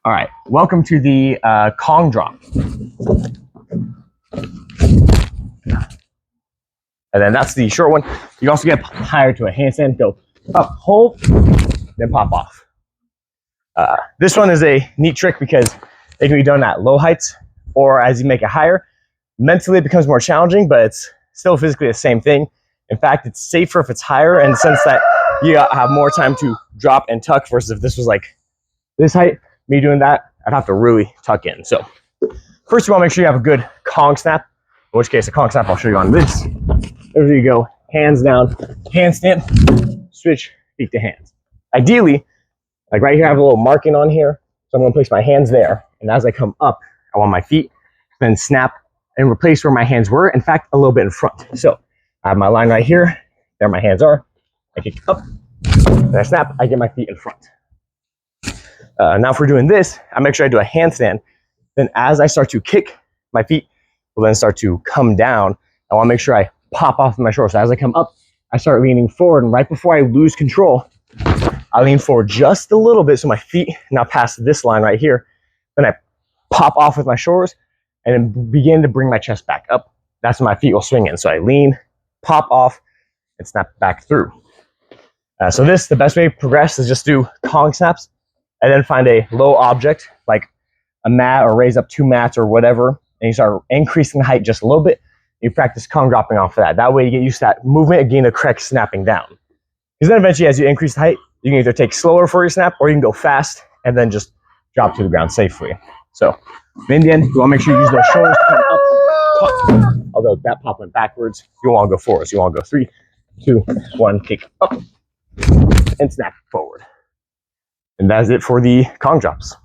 All right, welcome to the Kong drop. And then that's the short one. You also get higher to a handstand. Go up, hold, then pop off. This one is a neat trick because it can be done at low heights or as you make it higher. Mentally, it becomes more challenging, but it's still physically the same thing. In fact, it's safer if it's higher in the sense that you have more time to drop and tuck versus if this was like this height, me doing that, I'd have to really tuck in. So first you want to make sure you have a good Kong snap, in which case a Kong snap I'll show you on this. There you go, hands down, handstand, switch feet to hands. Ideally, like right here, I have a little marking on here. So I'm going to place my hands there. And as I come up, I want my feet then snap and replace where my hands were. In fact, a little bit in front. So I have my line right here. There my hands are. I kick up, then I snap, I get my feet in front. Now if we're doing this, I make sure I do a handstand. Then as I start to kick, my feet will then start to come down. I want to make sure I pop off my shoulders. So as I come up, I start leaning forward. And right before I lose control, I lean forward just a little bit so my feet now pass this line right here. Then I pop off with my shoulders and then begin to bring my chest back up. That's when my feet will swing in. So I lean, pop off, and snap back through. So the best way to progress is just do Kong snaps and then find a low object like a mat or raise up 2 mats or whatever. And you start increasing the height just a little bit. You practice Kong dropping off of that. That way you get used to that movement and gain a correct snapping down. Because then eventually as you increase the height, you can either take slower for your snap or you can go fast and then just drop to the ground safely. So in the end, you want to make sure you use those shoulders to come up. Pop. Although that pop went backwards, you want to go forward. So you want to go 3, 2, 1, kick up and snap forward. And that's it for the Kong drops.